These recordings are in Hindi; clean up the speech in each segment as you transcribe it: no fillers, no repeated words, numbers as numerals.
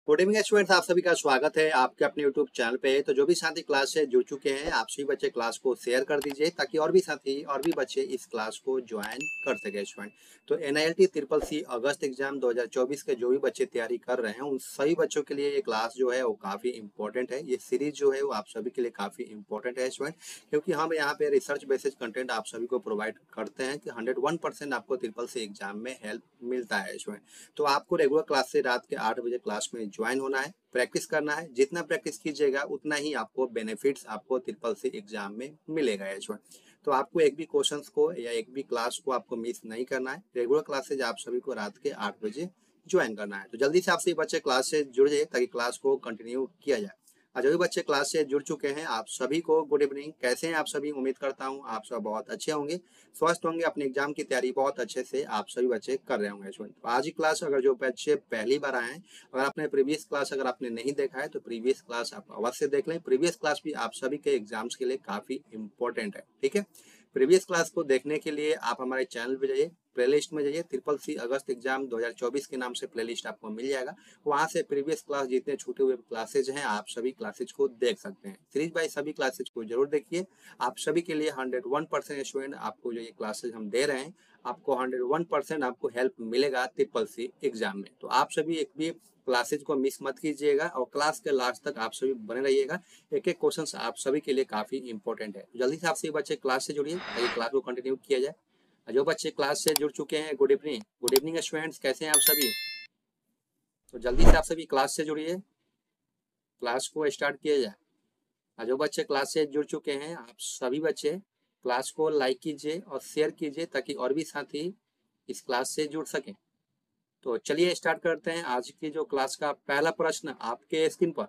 गुड इवनिंग स्टूडेंट्स, आप सभी का स्वागत है आपके अपने यूट्यूब चैनल पे। तो जो भी साथी क्लास से जुड़ चुके हैं, आप सभी बच्चे क्लास को शेयर कर दीजिए ताकि और भी साथी और भी बच्चे इस क्लास को ज्वाइन कर सके स्टूडेंट। तो NILT ट्रिपल सी अगस्त एग्जाम 2024 के जो भी बच्चे तैयारी कर रहे हैं उन सभी बच्चों के लिए ये क्लास जो है वो काफ़ी इंपॉर्टेंट है। ये सीरीज जो है वो आप सभी के लिए काफ़ी इंपॉर्टेंट है स्टूडेंट, क्योंकि हम यहाँ पे रिसर्च बेसिस कंटेंट आप सभी को प्रोवाइड करते हैं कि 101% आपको ट्रिपल सी एग्जाम में हेल्प मिलता है स्टूडेंट। तो आपको रेगुलर क्लास से रात के 8 बजे क्लास में ज्वाइन होना है, प्रैक्टिस करना है। जितना प्रैक्टिस कीजिएगा उतना ही आपको बेनिफिट्स आपको ट्रिपल सी एग्जाम में मिलेगा स्टूडेंट। तो आपको एक भी क्वेश्चंस को या एक भी क्लास को आपको मिस नहीं करना है। रेगुलर क्लासेज आप सभी को रात के 8 बजे ज्वाइन करना है। तो जल्दी से आप सभी बच्चे क्लास से जुड़ जाइए ताकि क्लास को कंटिन्यू किया जाए। और जो भी बच्चे क्लास से जुड़ चुके हैं आप सभी को गुड इवनिंग। कैसे हैं आप सभी? उम्मीद करता हूँ आप सब बहुत अच्छे होंगे, स्वस्थ होंगे, अपने एग्जाम की तैयारी बहुत अच्छे से आप सभी बच्चे कर रहे होंगे स्टूडेंट। तो आज की क्लास अगर जो बच्चे पहली बार आए हैं, अगर आपने प्रीवियस क्लास अगर आपने नहीं देखा है तो प्रीवियस क्लास आप अवश्य देख लें। प्रीवियस क्लास भी आप सभी के एग्जाम्स के लिए काफ़ी इंपॉर्टेंट है, ठीक है। प्रीवियस क्लास को देखने के लिए आप हमारे चैनल पे जाइए, प्लेलिस्ट में जाइए, ट्रिपल सी अगस्त एग्जाम 2024 के नाम से प्लेलिस्ट आपको मिल जाएगा। वहाँ से प्रीवियस क्लास जितने छूटे हुए क्लासेज हैं आप सभी क्लासेज को देख सकते हैं। सीरीज बाय सभी क्लासेज को जरूर देखिए। आप सभी के लिए 101% स्टूडेंट आपको जो ये क्लासेज हम दे रहे हैं, आपको 101% आपको हेल्प मिलेगा ट्रिपल सी एग्जाम में। तो आप सभी एक भी क्लासेज को मिस मत कीजिएगा और क्लास के लास्ट तक आप सभी बने रहिएगा। एक एक क्वेश्चन आप सभी के लिए काफी इंपॉर्टेंट है। जल्दी से आप सभी बच्चे क्लास से जुड़िए ताकि क्लास को कंटिन्यू किया जाए। जो बच्चे क्लास से जुड़ चुके हैं, good evening. Good evening students, कैसे हैं आप सभी? तो जल्दी से आप सभी क्लास से जुड़िए, क्लास को स्टार्ट किया जाए। जो बच्चे क्लास से जुड़ चुके हैं आप सभी बच्चे क्लास को लाइक कीजिए और शेयर कीजिए ताकि और भी साथी इस क्लास से जुड़ सकें। तो चलिए स्टार्ट करते हैं आज की जो क्लास का पहला प्रश्न आपके स्क्रीन पर।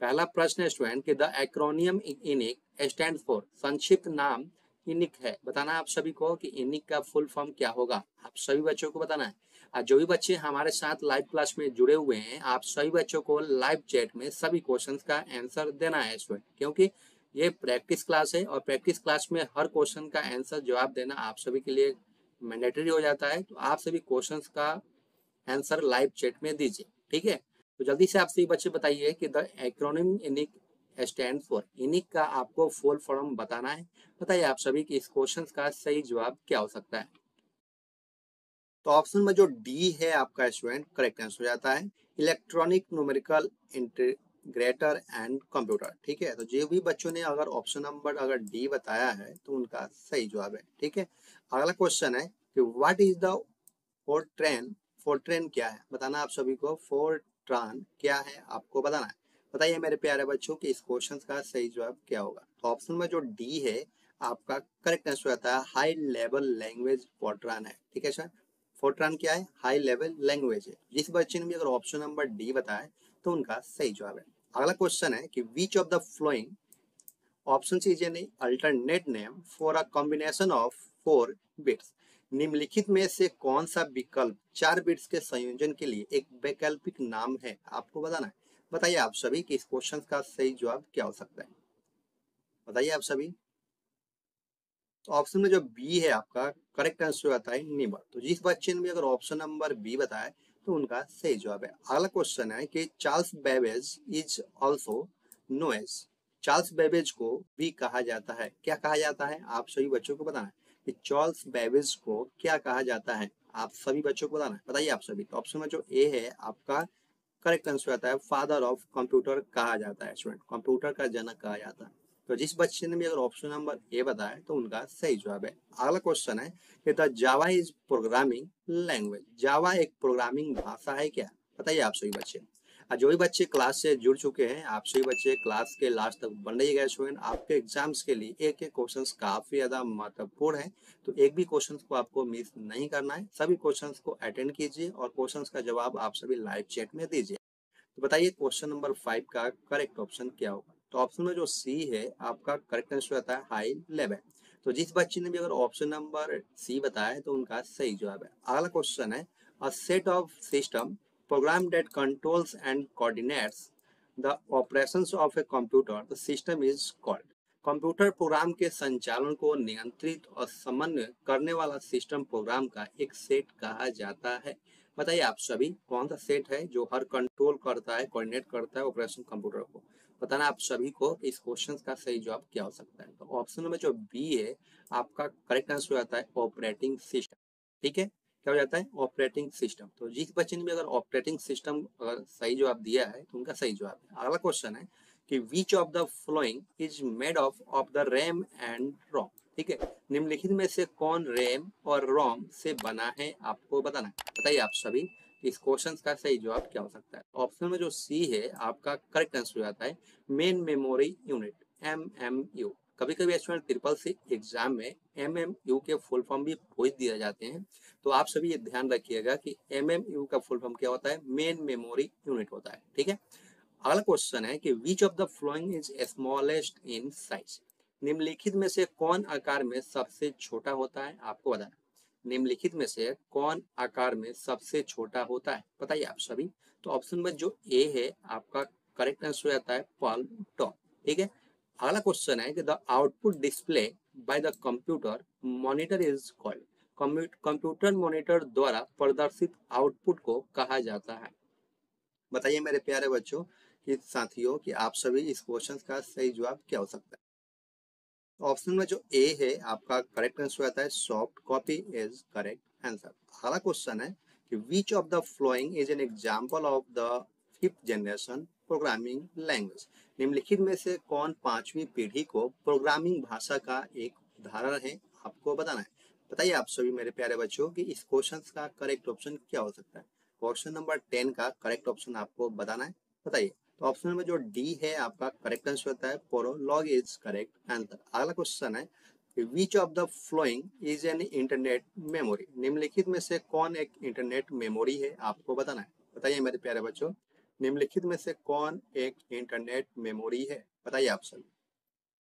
पहला प्रश्न है स्टूडेंट कि द एक्रोनियम इनिक स्टैंड फॉर, संक्षिप्त नाम इनिक है। बताना है आप सभी को कि इनिक का फुल फॉर्म क्या होगा, आप सभी बच्चों को बताना है। आज जो भी बच्चे हमारे साथ लाइव क्लास में जुड़े हुए हैं आप सभी बच्चों को लाइव चैट में सभी क्वेश्चंस का आंसर देना है स्टूडेंट, क्योंकि ये प्रैक्टिस क्लास है और प्रैक्टिस क्लास में हर क्वेश्चन का आंसर जवाब देना आप सभी के लिए मैंडेटरी हो जाता है। तो आप सभी क्वेश्चंस का आंसर लाइव चैट में दीजिए, ठीक है। तो जल्दी से आप सभी बच्चे बताइए कि द एक्रोनिम इनिक स्टैंड फॉर, इनिक का आपको फुल फॉर्म बताना है। बताइए आप सभी कि इस क्वेश्चन का सही जवाब क्या हो सकता है। तो ऑप्शन में जो डी है आपका स्टूडेंट करेक्ट आंसर हो जाता है, electronic numerical integrator and computer, ठीक है। तो जो भी बच्चों ने अगर ऑप्शन नंबर अगर डी बताया है तो उनका सही जवाब है, ठीक है। अगला क्वेश्चन है कि what is the Fortran, Fortran क्या है? बताना आप सभी को, फोर्ट्रान क्या है आपको बताना है। बताइए मेरे प्यारे बच्चों कि इस क्वेश्चन का सही जवाब क्या होगा। तो ऑप्शन में जो डी है आपका करेक्ट आंसर आता है, हाई लेवल लैंग्वेज फोर्ट्रान है, ठीक है सर। फोर्ट्रान क्या है? हाई लेवल लैंग्वेज है। जिस बच्चे ने भी अगर ऑप्शन नंबर डी बताया तो उनका सही जवाब है। अगला क्वेश्चन है कि which of the flowing option is an alternate name for a combination of 4 bits. निम्नलिखित में से कौन सा विकल्प 4 बिट्स के संयोजन के लिए एक वैकल्पिक नाम है, आपको बताना है। बताइए आप सभी कि इस क्वेश्चन का सही जवाब क्या हो सकता है। बताइए आप सभी। तो ऑप्शन में जो बी है आपका करेक्ट आंसर आता है निबर। तो जिस बच्चे ने भी अगर ऑप्शन नंबर बी बताया तो उनका सही जवाब है। अगला क्वेश्चन है कि Charles Babbage is also know as, Charles Babbage को भी कहा जाता है, क्या कहा जाता है? आप सभी बच्चों को बताना है कि चार्ल्स बेबेज को क्या कहा जाता है, आप सभी बच्चों को बताना है। बताइए आप सभी। तो ऑप्शन में जो ए है आपका करेक्ट आंसर आता है, फादर ऑफ कंप्यूटर कहा जाता है स्टूडेंट, कंप्यूटर का जनक कहा जाता है। तो जिस बच्चे ने भी अगर ऑप्शन नंबर ए बताया तो उनका सही जवाब है। अगला क्वेश्चन है कि the Java is programming language, Java एक प्रोग्रामिंग भाषा है क्या? बताइए आप सभी बच्चे। जो भी बच्चे क्लास से जुड़ चुके हैं आप सभी बच्चे क्लास के लास्ट तक बन रहिएगा स्टूडेंट। आपके एग्जाम्स के लिए एक एक क्वेश्चंस काफी ज्यादा महत्वपूर्ण है, तो एक भी क्वेश्चन को आपको मिस नहीं करना है। सभी क्वेश्चंस को अटेंड कीजिए और क्वेश्चंस का जवाब आप सभी लाइव चैट में दीजिए। तो बताइए क्वेश्चन नंबर 5 का करेक्ट ऑप्शन क्या होगा। तो ऑप्शन में जो सी है आपका करेक्ट आंसर आता है हाई लेवल। तो जिस बच्चे ने भी अगर ऑप्शन नंबर सी बताया है तो उनका सही जवाब है। अगला क्वेश्चन है a set of system program that controls and coordinates the operations of a computer the system is called. Computer program के संचालन को नियंत्रित और समन्वय करने वाला सिस्टम प्रोग्राम का एक सेट कहा जाता है। बताइए आप सभी कौन सा सेट है जो हर कंट्रोल करता है, कोऑर्डिनेट करता है ऑपरेशन कंप्यूटर को। बताना आप सभी को इस क्वेश्चन का सही जवाब क्या हो सकता है। तो ऑप्शन में जो बी है आपका करेक्ट आंसर हो जाता है ऑपरेटिंग सिस्टम। ठीक है, क्या हो जाता है ऑपरेटिंग सिस्टम। तो जिस बच्चे ने भी अगर ऑपरेटिंग सिस्टम अगर सही जवाब दिया है तो उनका सही जवाब है। अगला क्वेश्चन है कि which of the following is made of the RAM and ROM. ठीक है, निम्नलिखित में से कौन रैम और रोम से बना है आपको बताना है। बताइए आप सभी इस क्वेश्चन का सही जवाब क्या हो सकता है। ऑप्शन में जो सी है आपका करेक्ट आंसर हो जाता है मेन मेमोरी यूनिट MMU। कभी कभी स्टूडेंट ट्रिपल सी एग्जाम में MMU के फुल फॉर्म भी पूछ दिए जाते हैं, तो आप सभी ये ध्यान रखिएगा कि MMU का फुल फॉर्म क्या होता है, मेन मेमोरी यूनिट होता है। ठीक है, अगला क्वेश्चन है कि which of the following is smallest in size. निम्नलिखित में से कौन आकार में सबसे छोटा होता है आपको बताना। निम्नलिखित में से कौन आकार में सबसे छोटा होता है बताइए आप सभी। तो ऑप्शन में जो ए है आपका करेक्ट आंसर हो जाता है पाल्म टॉप। ठीक है, अगला क्वेश्चन है कि the output display by the computer monitor is called. Computer monitor द्वारा प्रदर्शित आउटपुट को कहा जाता है। बताइए मेरे प्यारे बच्चों कि साथियों कि आप सभी इस क्वेश्चन का सही जवाब क्या हो सकता है। ऑप्शन में जो ए है आपका करेक्ट आंसर आता है soft copy is correct answer. अगला क्वेश्चन है कि which of the following is an example of the fifth generation programming language. निम्नलिखित में से कौन पांचवी पीढ़ी को प्रोग्रामिंग भाषा का एक उदाहरण है आपको बताना है। बताइए आप सभी मेरे प्यारे बच्चों कि इस क्वेश्चन का करेक्ट ऑप्शन क्या हो सकता है। क्वेश्चन नंबर 10 का करेक्ट ऑप्शन आपको बताना है। बताइए, तो ऑप्शन में जो डी है आपका करेक्ट आंसर होता है प्रोलॉग इज करेक्ट आंसर। अगला क्वेश्चन है विच of the following is an internet memory. निम्नलिखित में से कौन एक इंटरनेट मेमोरी है आपको बताना है। बताइए मेरे प्यारे बच्चों निम्नलिखित में से कौन एक इंटरनेट मेमोरी है बताइए आप सभी।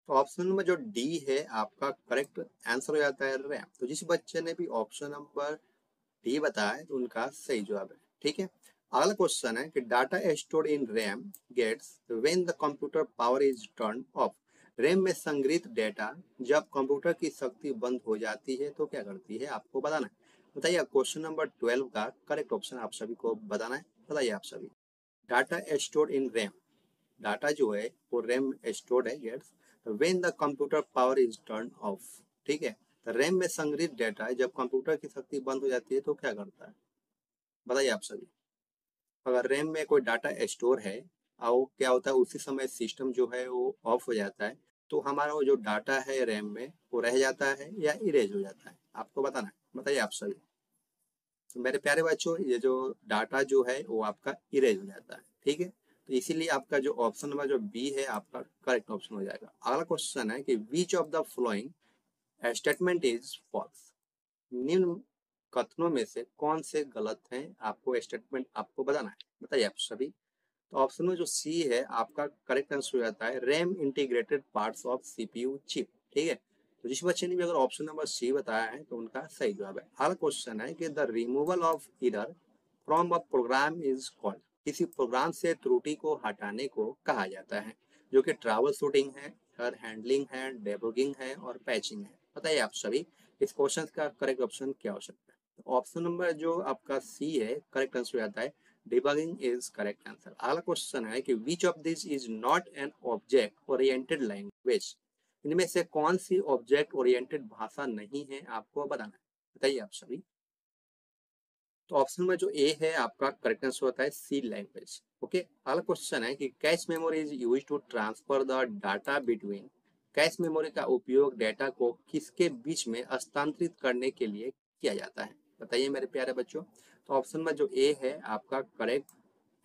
तो ऑप्शन में जो डी है आपका करेक्ट आंसर हो जाता है रैम। तो जिस बच्चे ने भी ऑप्शन नंबर डी बताया है तो उनका सही जवाब है। ठीक है, अगला क्वेश्चन है कि data stored in RAM gets when the computer power is turn off. RAM में संग्रहित डेटा जब कंप्यूटर की शक्ति बंद हो जाती है तो क्या करती है आपको बताना है। बताइए क्वेश्चन नंबर 12 का करेक्ट ऑप्शन आप सभी को बताना है। बताइए आप सभी data stored in RAM, data जो है वो रैम स्टोर्ड है gets when the computer power is turn off. ठीक है, तो रैम में संग्रहित डेटा जब कंप्यूटर की शक्ति बंद हो जाती है तो क्या करता है। बताइए आप सभी अगर रैम में कोई डाटा स्टोर है और वो क्या होता है उसी समय सिस्टम जो है वो ऑफ हो जाता है तो हमारा वो जो डाटा है रैम में वो रह जाता है या इरेज हो जाता है आपको बताना है। बताइए आप सभी। तो मेरे प्यारे बच्चों ये जो डाटा जो है वो आपका इरेज हो जाता है। ठीक है, तो इसीलिए आपका जो ऑप्शन नंबर जो बी है आपका करेक्ट ऑप्शन हो जाएगा। अगला क्वेश्चन है कि which of the following statement is false. निम्न कथनों में से कौन से गलत हैं आपको स्टेटमेंट आपको बताना है। बताइए आप सभी। तो ऑप्शन में जो सी है आपका करेक्ट आंसर हो जाता है RAM integrated parts of CPU chip. ठीक है, तो जिस बच्चे ने भी अगर ऑप्शन नंबर सी बताया है तो उनका सही जवाब है। अगला क्वेश्चन है कि the removal of error from a program is called. किसी प्रोग्राम से त्रुटि को हटाने को कहा जाता है, जो कि ट्रैवल शूटिंग है, एरर हैंडलिंग है, डेबगिंग है और पैचिंग है। बताइए आप सभी इस क्वेश्चन का करेक्ट ऑप्शन क्या हो सकता है। ऑप्शन नंबर जो आपका सी है करेक्ट आंसर हो जाता है डिबगिंग इज करेक्ट आंसर। अगला क्वेश्चन है कि which of this is not an object oriented language. इनमें से कौन सी ऑब्जेक्ट ओरिएंटेड भाषा नहीं है आपको बताना है। बताइए आप सभी। तो ऑप्शन में जो ए है आपका करेक्ट आंसर होता है सी लैंग्वेज। ओके, अगला क्वेश्चन है कि cache memory is use to transfer the data between. Cache memory का उपयोग डेटा को किसके बीच में हस्तांतरित करने के लिए किया जाता है। बताइए मेरे प्यारे बच्चों। तो ऑप्शन में जो ए है आपका करेक्ट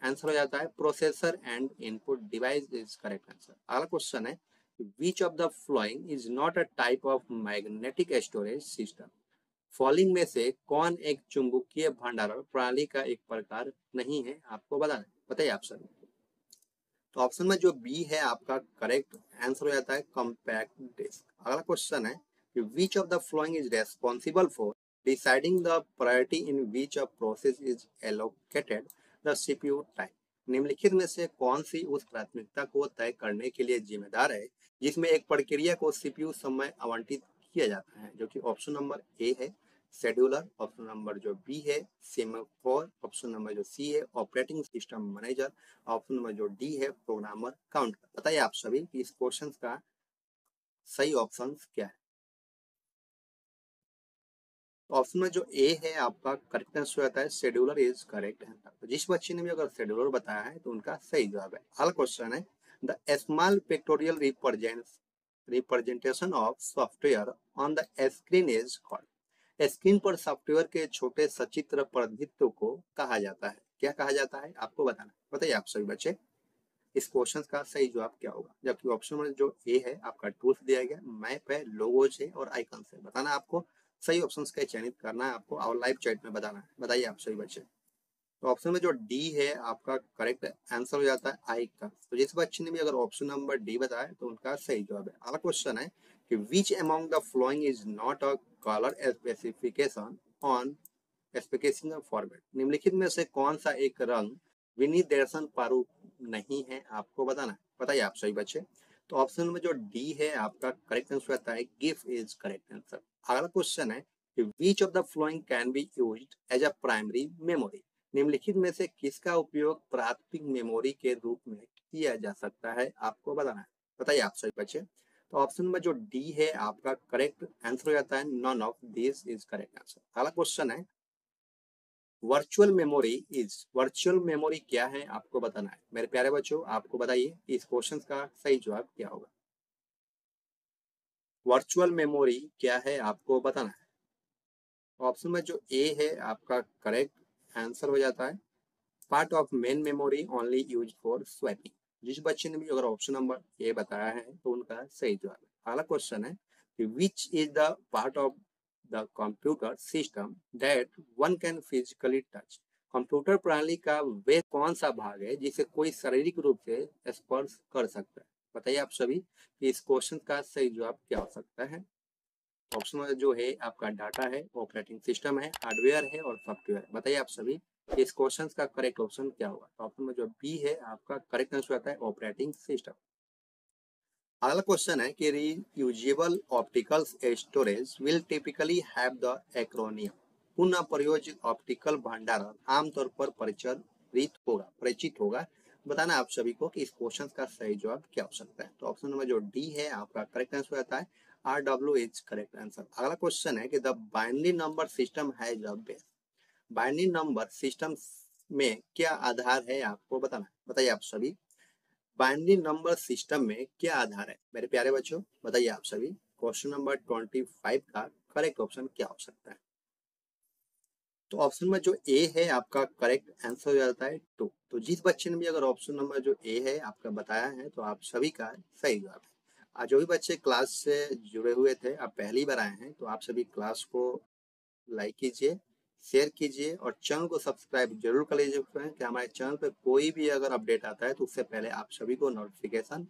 आंसर हो जाता है processor and input device is correct answer. अगला क्वेश्चन है विच of the following is not a type of magnetic storage system. Falling में से कौन एक चुंबकीय भंडारण प्रणाली का एक प्रकार नहीं है आपको बताना है। बताइए आप सर। तो ऑप्शन में जो बी है आपका करेक्ट आंसर हो जाता है कॉम्पैक्ट डिस्क। अगला क्वेश्चन है कि which of the following is responsible for deciding the priority in which of process is allocated the CPU time. निम्नलिखित में से कौन सी उस प्राथमिकता को तय करने के लिए जिम्मेदार है जिसमें एक प्रक्रिया को सीपीयू समय आवंटित किया जाता है, जो कि ऑप्शन नंबर ए है शेड्यूलर, ऑप्शन नंबर जो बी है सेमाफोर, ऑप्शन नंबर जो सी है operating system manager, option number जो डी है प्रोग्रामर काउंटर। बताइए आप सभी कि इस क्वेश्चन का सही ऑप्शन क्या है। ऑप्शन में जो ए है आपका करेक्ट आंसर आता है शेड्यूलर इज करेक्ट आंसर। तो जिस बच्चे ने भी अगर शेड्यूलर बताया है तो उनका सही जवाब है। अगला क्वेश्चन है the small pictorial representation of software on the screen is called. Screen पर सॉफ्टवेयर के छोटे सचित्र प्रतिनिधित्व को कहा जाता है, क्या कहा जाता है आपको बताना। बताइए आप सभी बच्चे इस क्वेश्चन का सही जवाब क्या होगा। जबकि ऑप्शन में जो ए है आपका टूल्स दिया गया, मैप है, लोगोज है और आइकन है। बताना आपको सही ऑप्शंस का चयनित करना है आपको और लाइव चैट में बताना है। बताइए आप सही बच्चे। तो ऑप्शन में जो डी है आपका करेक्ट आंसर हो जाता है आइकन। तो जिस बच्चे ने भी अगर ऑप्शन नंबर डी बताया तो उनका सही जवाब है। अगला क्वेश्चन है कि which among the following is not a colour specification on specification format. निम्नलिखित में से कौन सा एक रंग विनिर्देशन प्रारूप नहीं है आपको बताना। बताइए आप सही बच्चे। तो ऑप्शन में जो डी है आपका करेक्ट आंसर आता है गिफ इज करेक्ट आंसर। अगला क्वेश्चन है कि which of the following can be used as a primary memory. निम्नलिखित में से किसका उपयोग प्राथमिक मेमोरी के रूप में किया जा सकता है आपको बताना है। बताइए आप सही बच्चे। तो ऑप्शन में जो डी है आपका करेक्ट आंसर हो जाता है none of this is correct answer. अगला क्वेश्चन है वर्चुअल मेमोरी क्या है आपको बताना है। मेरे प्यारे बच्चों आपको बताइए इस क्वेश्चन का सही जवाब क्या होगा। वर्चुअल मेमोरी क्या है आपको बताना है। ऑप्शन में जो ए है आपका करेक्ट आंसर हो जाता है part of main memory only use for swapping. जिस बच्चे ने भी अगर ऑप्शन नंबर ए बताया है तो उनका सही जवाब है। अगला क्वेश्चन है कि which is the part of the computer system that one can physically touch. Computer प्रणाली का वे कौन सा भाग है जिसे कोई शारीरिक रूप से स्पर्श कर सकता है। बताइए आप सभी कि इस क्वेश्चन का सही जवाब क्या हो सकता है। ऑप्शन में जो है आपका डाटा है, ऑपरेटिंग सिस्टम है, हार्डवेयर है और सॉफ्टवेयर। बताइए आप सभी इस क्वेश्चन का करेक्ट ऑप्शन क्या होगा। तो ऑप्शन में जो बी है आपका करेक्ट आंसर आता है ऑपरेटिंग सिस्टम। अगला क्वेश्चन है कि reusable optical storage will typically have the acromion. पुनः प्रयोज्य ऑप्टिकल भंडारण आमतौर पर परिचित होगा। बताना आप सभी को कि इस क्वेश्चन का सही जवाब क्या हो सकता है। तो ऑप्शन नंबर जो डी है आपका करेक्ट आंसर आता है RW इज करेक्ट आंसर। अगला क्वेश्चन है कि the binary number system has a base. Binary number system में क्या आधार है आपको बताना। बताइए आप सभी बाइनरी नंबर सिस्टम में क्या आधार है। मेरे प्यारे बच्चों बताइए आप सभी क्वेश्चन नंबर 25 का करेक्ट ऑप्शन क्या हो सकता है। तो ऑप्शन में जो ए है आपका करेक्ट आंसर हो जाता है 2। तो जिस बच्चे ने भी अगर ऑप्शन नंबर जो ए है आपका बताया है तो आप सभी का सही जवाब है। आज जो भी बच्चे क्लास से जुड़े हुए थे आप पहली बार आए हैं तो आप सभी क्लास को लाइक कीजिए, शेयर कीजिए और चैनल को सब्सक्राइब जरूर कर लीजिए कि हमारे चैनल पे कोई भी अगर अपडेट आता है तो उससे पहले आप सभी को नोटिफिकेशन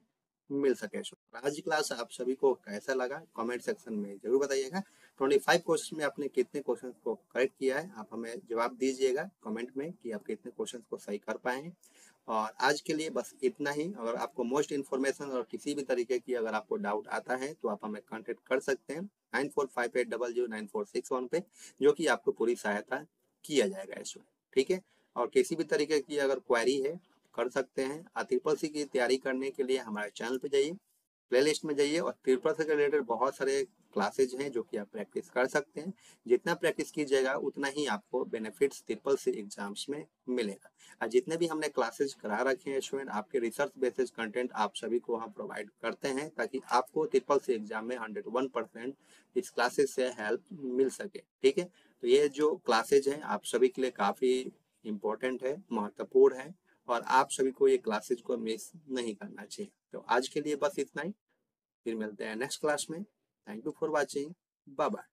मिल सके। आज की क्लास आप सभी को कैसा लगा कमेंट सेक्शन में जरूर बताइएगा। 25 क्वेश्चन में आपने कितने क्वेश्चन को करेक्ट किया है आप हमें जवाब दीजिएगा कमेंट में कि आप कितने क्वेश्चन को सही कर पाए हैं। और आज के लिए बस इतना ही। अगर आपको मोस्ट इन्फॉर्मेशन और किसी भी तरीके की अगर आपको डाउट आता है तो आप हमें कॉन्टेक्ट कर सकते हैं 9458009461 पे, जो कि आपको पूरी सहायता किया जाएगा इसमें। ठीक है। और किसी भी तरीके की अगर क्वेरी है कर सकते हैं। ट्रिपल सी की तैयारी करने के लिए हमारे चैनल पे जाइए, प्लेलिस्ट में जाइए और ट्रिपल सी के रिलेटेड बहुत सारे क्लासेज हैं जो कि आप प्रैक्टिस कर सकते हैं। जितना प्रैक्टिस कीजिएगा उतना ही आपको बेनिफिट्स ट्रिपल सी एग्जाम्स में मिलेगा। और जितने भी हमने क्लासेज करा रखे हैं स्टूडेंट आपके रिसर्च बेसिस कंटेंट आप सभी को हम प्रोवाइड करते हैं ताकि आपको ट्रिपल सी एग्जाम में 101% इस क्लासेज से हेल्प मिल सके। ठीक है। तो ये जो क्लासेज हैं आप सभी के लिए काफ़ी इम्पोर्टेंट है, महत्वपूर्ण है और आप सभी को ये क्लासेज को मिस नहीं करना चाहिए। तो आज के लिए बस इतना ही, फिर मिलते हैं नेक्स्ट क्लास में। Thank you for watching. Bye bye.